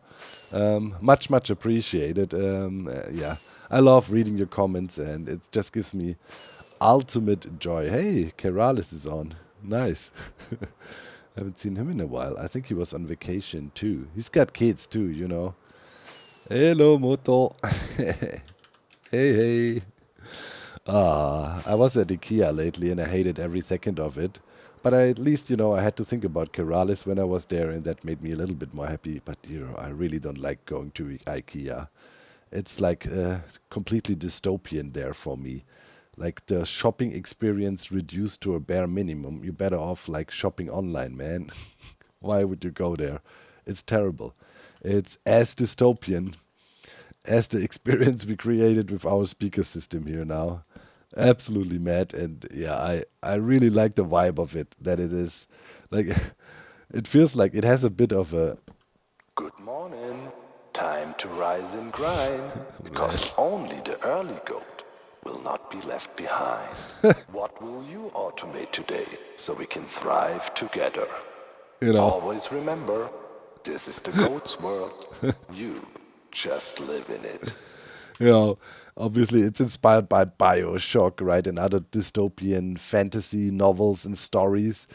Much appreciated. Yeah, I love reading your comments, and it just gives me ultimate joy. Hey, Keralis is on. Nice. Haven't seen him in a while. I think he was on vacation too. He's got kids too, you know. Hello, Moto. Hey. I was at IKEA lately and I hated every second of it. But at least, I had to think about Keralis when I was there, and that made me a little bit more happy. But, I really don't like going to IKEA. It's like completely dystopian there for me. Like the shopping experience reduced to a bare minimum. You're better off like shopping online, man. Why would you go there? It's terrible. It's as dystopian as the experience we created with our speaker system here now. Absolutely mad, and yeah, I really like the vibe of it. That it is like it feels like it has a bit of a Good morning. Time to rise and grind, because only the early goat will not be left behind. What will you automate today so we can thrive together? you know Always remember, this is the goat's world. You just live in it. you know, obviously it's inspired by BioShock, right, and other dystopian fantasy novels and stories.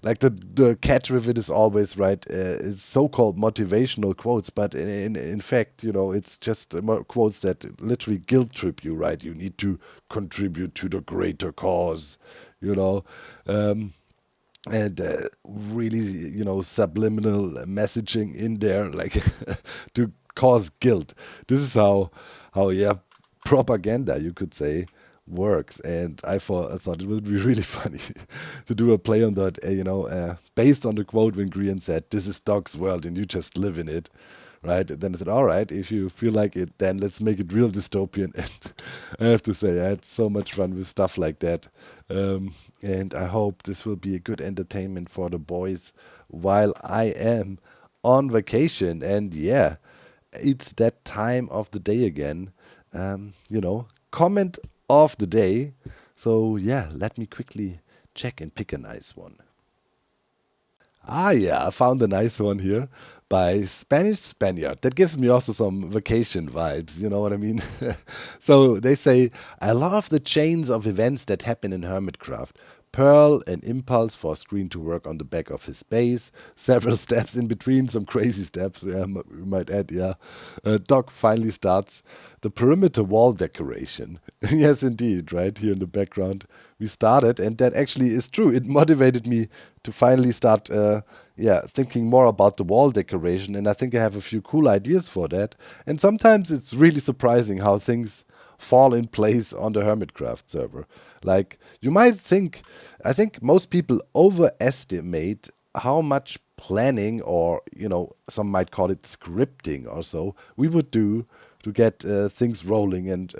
Like the catch with it is always right. It's so-called motivational quotes, but in fact, it's just quotes that literally guilt trip you, right? You need to contribute to the greater cause, you know. And really, subliminal messaging in there, like to cause guilt. This is how yeah, propaganda, you could say, works. And I thought it would be really funny to do a play on that, based on the quote when Grian said, "This is Dog's world, and you just live in it." Right? And then I said, all right, if you feel like it, then let's make it real dystopian. And I have to say, I had so much fun with stuff like that. And I hope this will be a good entertainment for the boys while I am on vacation. And yeah, it's that time of the day again. Comment of the day. So yeah, let me quickly check and pick a nice one. Yeah, I found a nice one here by Spanish Spaniard. That gives me also some vacation vibes, you know what I mean? So they say, I love the chains of events that happen in Hermitcraft. Pearl, an impulse for a screen to work on the back of his base, several steps in between, some crazy steps, yeah, we might add, yeah. Doc finally starts the perimeter wall decoration. Yes, indeed, right here in the background. We started, and that actually is true. It motivated me to finally start, thinking more about the wall decoration, and I think I have a few cool ideas for that. And sometimes it's really surprising how things fall in place on the Hermitcraft server. Like, you might think, I think most people overestimate how much planning, or, some might call it scripting or so, we would do to get things rolling and,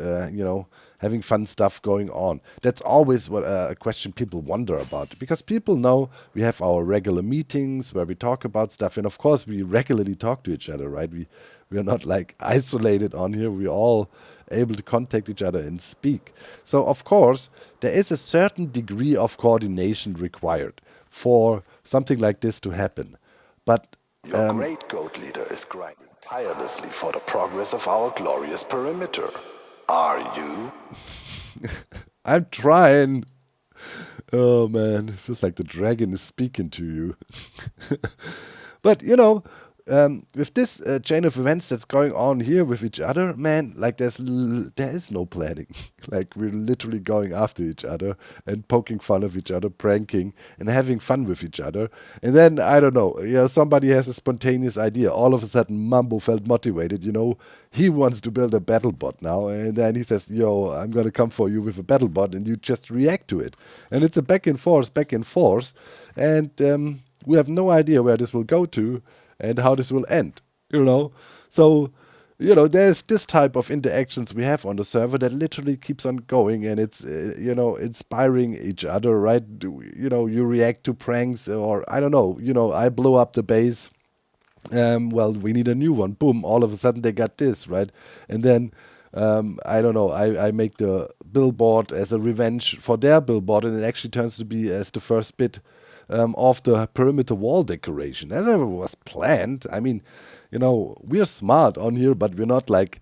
having fun stuff going on. That's always what a question people wonder about, because people know we have our regular meetings where we talk about stuff, and of course we regularly talk to each other, right? We are not like isolated on here. We're all able to contact each other and speak. So of course there is a certain degree of coordination required for something like this to happen. But Your great goat leader is grinding tirelessly for the progress of our glorious perimeter. Are you? I'm trying. Oh man, it feels like the dragon is speaking to you. But with this chain of events that's going on here with each other, man, like there is no planning. Like we're literally going after each other and poking fun of each other, pranking and having fun with each other. And then I don't know, somebody has a spontaneous idea. All of a sudden, Mambo felt motivated. He wants to build a battle bot now, and then he says, "Yo, I'm gonna come for you with a battle bot," and you just react to it. And it's a back and forth, and we have no idea where this will go to and how this will end, So, there's this type of interactions we have on the server that literally keeps on going, and it's, inspiring each other, right? You react to pranks, or I don't know, I blow up the base. Well, we need a new one. Boom, all of a sudden they got this, right? And then, I don't know, I make the billboard as a revenge for their billboard, and it actually turns to be as the first bit of the perimeter wall decoration. That never was planned. I mean, we're smart on here, but we're not like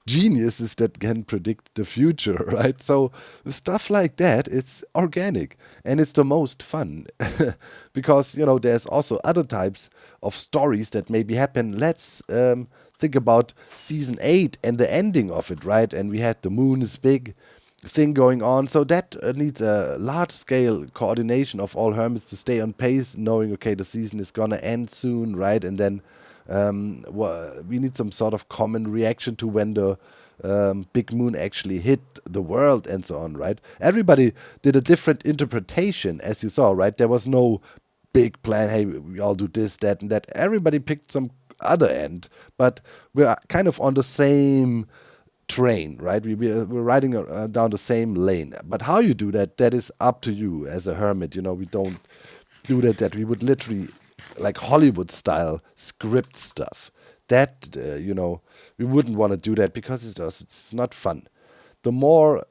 geniuses that can predict the future, right? So stuff like that, it's organic and it's the most fun because, there's also other types of stories that maybe happen. Let's think about season 8 and the ending of it, right? And we had the moon is big thing going on, so that needs a large-scale coordination of all hermits to stay on pace, knowing, okay, the season is gonna end soon, right? And then we need some sort of common reaction to when the big moon actually hit the world and so on, right? Everybody did a different interpretation, as you saw, right? There was no big plan, hey, we all do this, that, and that. Everybody picked some other end, but we're kind of on the same train, right? We're riding down the same lane. But how you do that, that is up to you as a hermit. We don't do that. We would literally, like Hollywood style, script stuff. That, we wouldn't want to do that because it's not fun. The more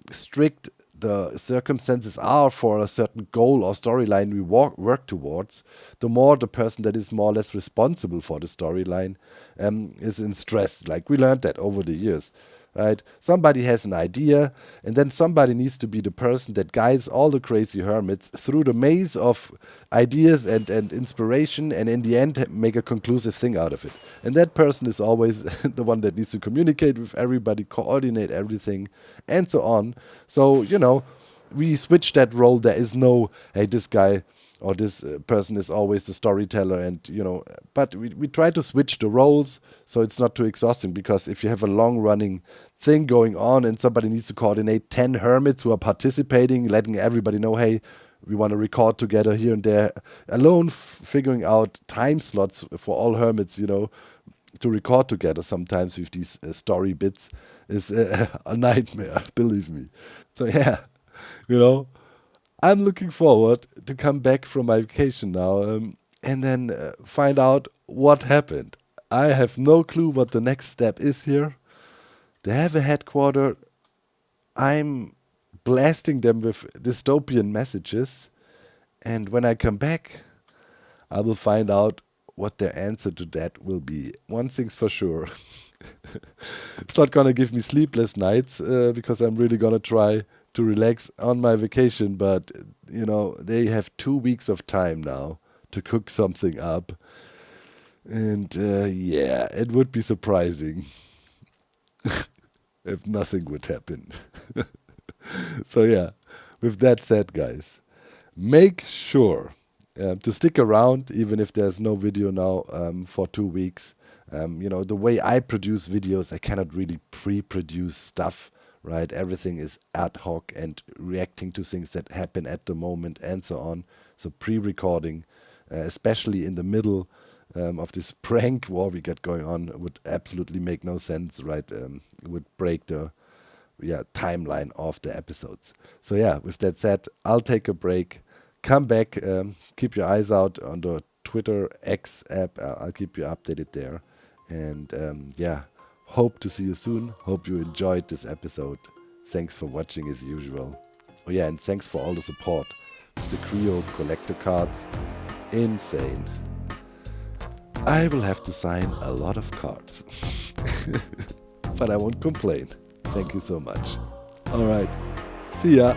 strict the circumstances are for a certain goal or storyline we work towards, the more the person that is more or less responsible for the storyline is in stress. Like we learned that over the years, right? Somebody has an idea, and then somebody needs to be the person that guides all the crazy hermits through the maze of ideas and inspiration, and in the end make a conclusive thing out of it. And that person is always the one that needs to communicate with everybody, coordinate everything, and so on. So, we switch that role. There is no, hey, this guy or this person is always the storyteller, and but we try to switch the roles so it's not too exhausting, because if you have a long running thing going on and somebody needs to coordinate 10 hermits who are participating, letting everybody know, hey, we want to record together here and there, alone figuring out time slots for all hermits, to record together sometimes with these story bits is a nightmare, believe me. So yeah, I'm looking forward to come back from my vacation now and then find out what happened. I have no clue what the next step is here. They have a headquarter. I'm blasting them with dystopian messages. And when I come back, I will find out what their answer to that will be. One thing's for sure. It's not going to give me sleepless nights because I'm really going to try to relax on my vacation, but they have 2 weeks of time now to cook something up, and yeah, it would be surprising if nothing would happen. So yeah, with that said, guys, make sure to stick around even if there's no video now for 2 weeks. The way I produce videos, I cannot really pre-produce stuff, right? Everything is ad hoc and reacting to things that happen at the moment and so on. So pre-recording, especially in the middle of this prank war we got going on, would absolutely make no sense, right? It would break the timeline of the episodes. So yeah, with that said, I'll take a break, come back, keep your eyes out on the Twitter X app. I'll keep you updated there. And yeah, hope to see you soon. Hope you enjoyed this episode. Thanks for watching as usual. Oh yeah, and thanks for all the support with the Creo collector cards. Insane. I will have to sign a lot of cards. But I won't complain. Thank you so much. Alright. See ya.